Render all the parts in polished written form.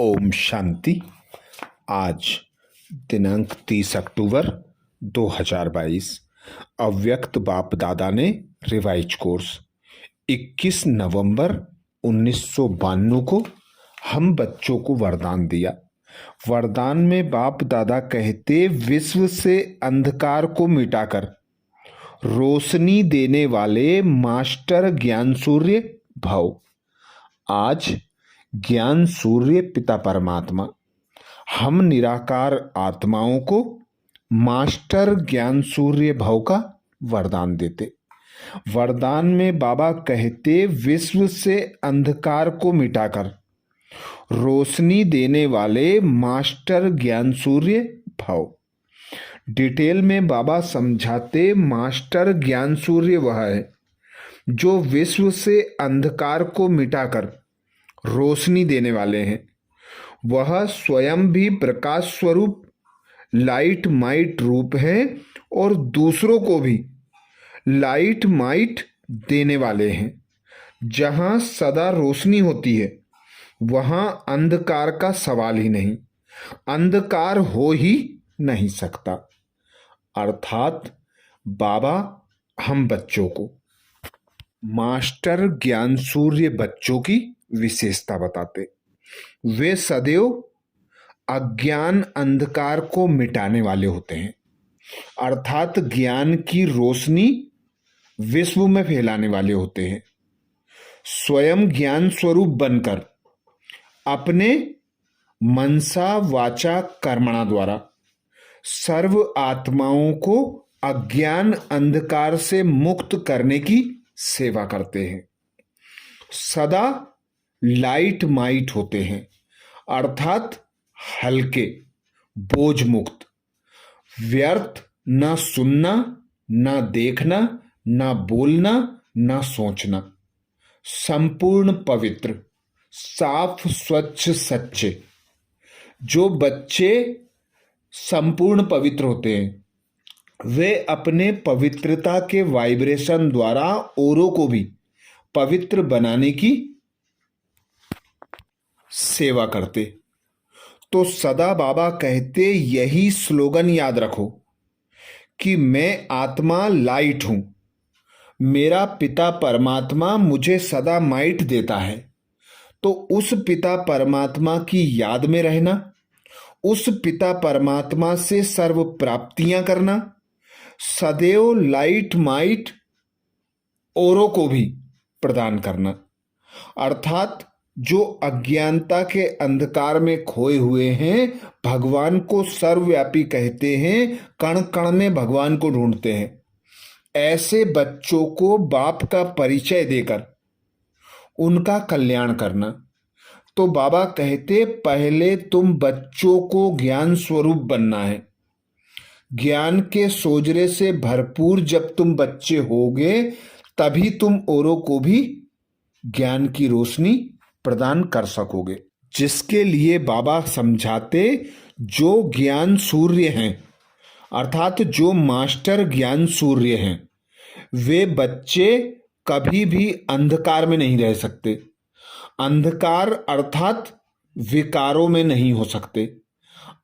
ओम शांति। आज दिनांक 30 अक्टूबर 2022। अव्यक्त बाप दादा ने रिवाइज कोर्स 21 नवंबर 1992 को हम बच्चों को वरदान दिया। वरदान में बाप दादा कहते, विश्व से अंधकार को मिटाकर रोशनी देने वाले मास्टर ज्ञान सूर्य भव। आज ज्ञान सूर्य पिता परमात्मा हम निराकार आत्माओं को मास्टर ज्ञान सूर्य भव का वरदान देते। वरदान में बाबा कहते, विश्व से अंधकार को मिटाकर रोशनी देने वाले मास्टर ज्ञान सूर्य भव। डिटेल में बाबा समझाते, मास्टर ज्ञान सूर्य वह है जो विश्व से अंधकार को मिटाकर रोशनी देने वाले हैं। वह स्वयं भी प्रकाश स्वरूप लाइट माइट रूप है और दूसरों को भी लाइट माइट देने वाले हैं। जहाँ सदा रोशनी होती है वहाँ अंधकार का सवाल ही नहीं, अंधकार हो ही नहीं सकता। अर्थात बाबा हम बच्चों को मास्टर ज्ञान सूर्य बच्चों की विशेषता बताते। वे सदैव अज्ञान अंधकार को मिटाने वाले होते हैं, अर्थात ज्ञान की रोशनी विश्व में फैलाने वाले होते हैं। स्वयं ज्ञान स्वरूप बनकर अपने मनसा वाचा कर्मणा द्वारा सर्व आत्माओं को अज्ञान अंधकार से मुक्त करने की सेवा करते हैं। सदा लाइट माइट होते हैं, अर्थात हल्के बोझ मुक्त। व्यर्थ न सुनना, न देखना, न बोलना, न सोचना। संपूर्ण पवित्र, साफ स्वच्छ सच्चे। जो बच्चे संपूर्ण पवित्र होते हैं वे अपने पवित्रता के वाइब्रेशन द्वारा औरों को भी पवित्र बनाने की सेवा करते। तो सदा बाबा कहते, यही स्लोगन याद रखो कि मैं आत्मा लाइट हूं, मेरा पिता परमात्मा मुझे सदा माइट देता है। तो उस पिता परमात्मा की याद में रहना, उस पिता परमात्मा से सर्व प्राप्तियां करना, सदैव लाइट माइट औरों को भी प्रदान करना। अर्थात जो अज्ञानता के अंधकार में खोए हुए हैं, भगवान को सर्वव्यापी कहते हैं, कण कण में भगवान को ढूंढते हैं। ऐसे बच्चों को बाप का परिचय देकर उनका कल्याण करना। तो बाबा कहते, पहले तुम बच्चों को ज्ञान स्वरूप बनना है। ज्ञान के सोजरे से भरपूर जब तुम बच्चे होगे तभी तुम औरों को भी ज्ञान की रोशनी प्रदान कर सकोगे। जिसके लिए बाबा समझाते, जो ज्ञान सूर्य हैं, अर्थात जो मास्टर ज्ञान सूर्य हैं, वे बच्चे कभी भी अंधकार में नहीं रह सकते। अंधकार अर्थात विकारों में नहीं हो सकते।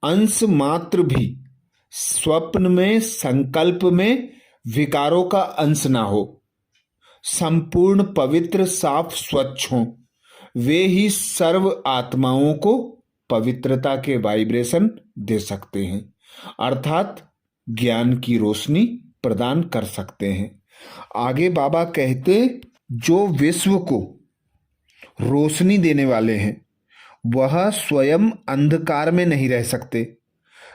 अंश मात्र भी स्वप्न में, संकल्प में विकारों का अंश ना हो। संपूर्ण पवित्र, साफ स्वच्छ हों, वे ही सर्व आत्माओं को पवित्रता के वाइब्रेशन दे सकते हैं, अर्थात ज्ञान की रोशनी प्रदान कर सकते हैं। आगे बाबा कहते, जो विश्व को रोशनी देने वाले हैं वह स्वयं अंधकार में नहीं रह सकते।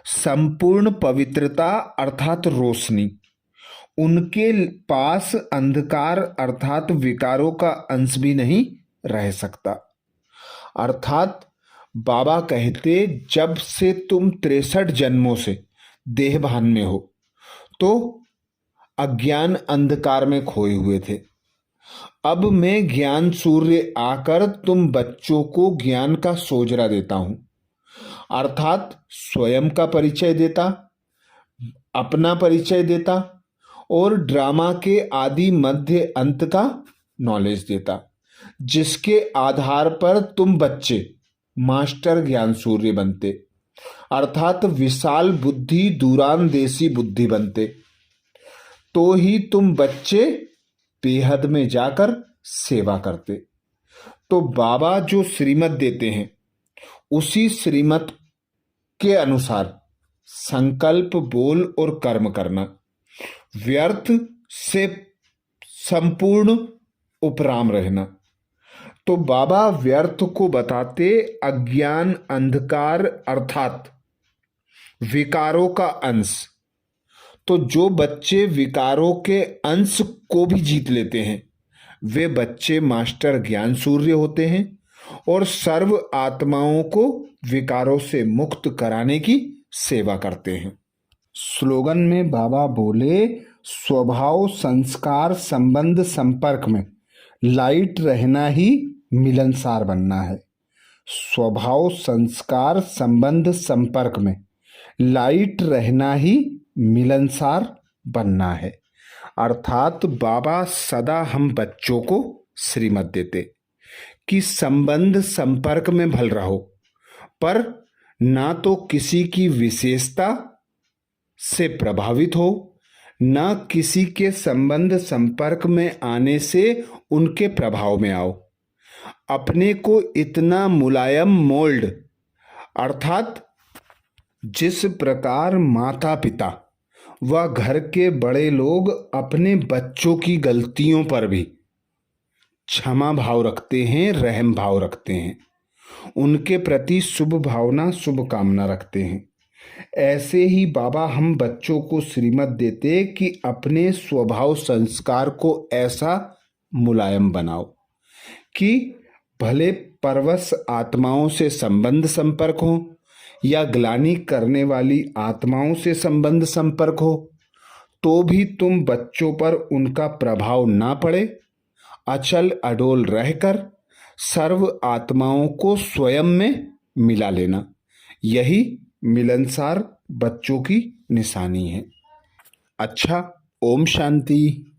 संपूर्ण पवित्रता अर्थात रोशनी, उनके पास अंधकार अर्थात विकारों का अंश भी नहीं रह सकता। अर्थात बाबा कहते, जब से तुम 63 जन्मों से देह भान में हो तो अज्ञान अंधकार में खोए हुए थे। अब मैं ज्ञान सूर्य आकर तुम बच्चों को ज्ञान का सोजरा देता हूं, अर्थात स्वयं का परिचय देता, अपना परिचय देता और ड्रामा के आदि मध्य अंत का नॉलेज देता, जिसके आधार पर तुम बच्चे मास्टर ज्ञान सूर्य बनते, अर्थात विशाल बुद्धि दूरांदेशी बुद्धि बनते, तो ही तुम बच्चे बेहद में जाकर सेवा करते। तो बाबा जो श्रीमत देते हैं उसी श्रीमत के अनुसार संकल्प, बोल और कर्म करना, व्यर्थ से संपूर्ण उपराम रहना। तो बाबा व्यर्थ को बताते अज्ञान, अंधकार अर्थात विकारों का अंश। तो जो बच्चे विकारों के अंश को भी जीत लेते हैं वे बच्चे मास्टर ज्ञान सूर्य होते हैं और सर्व आत्माओं को विकारों से मुक्त कराने की सेवा करते हैं। स्लोगन में बाबा बोले, स्वभाव संस्कार संबंध संपर्क में लाइट रहना ही मिलनसार बनना है। स्वभाव संस्कार संबंध संपर्क में लाइट रहना ही मिलनसार बनना है। अर्थात बाबा सदा हम बच्चों को श्रीमत देते कि संबंध संपर्क में भल रहो, पर ना तो किसी की विशेषता से प्रभावित हो, ना किसी के संबंध संपर्क में आने से उनके प्रभाव में आओ। अपने को इतना मुलायम मोल्ड, अर्थात जिस प्रकार माता पिता व घर के बड़े लोग अपने बच्चों की गलतियों पर भी क्षमा भाव रखते हैं, रहम भाव रखते हैं, उनके प्रति शुभ भावना शुभ कामना रखते हैं, ऐसे ही बाबा हम बच्चों को श्रीमत देते कि अपने स्वभाव संस्कार को ऐसा मुलायम बनाओ कि भले परवश आत्माओं से संबंध संपर्क हो या ग्लानि करने वाली आत्माओं से संबंध संपर्क हो, तो भी तुम बच्चों पर उनका प्रभाव ना पड़े, अचल अडोल रहकर सर्व आत्माओं को स्वयं में मिला लेना, यही मिलनसार बच्चों की निशानी है। अच्छा, ओम शांति।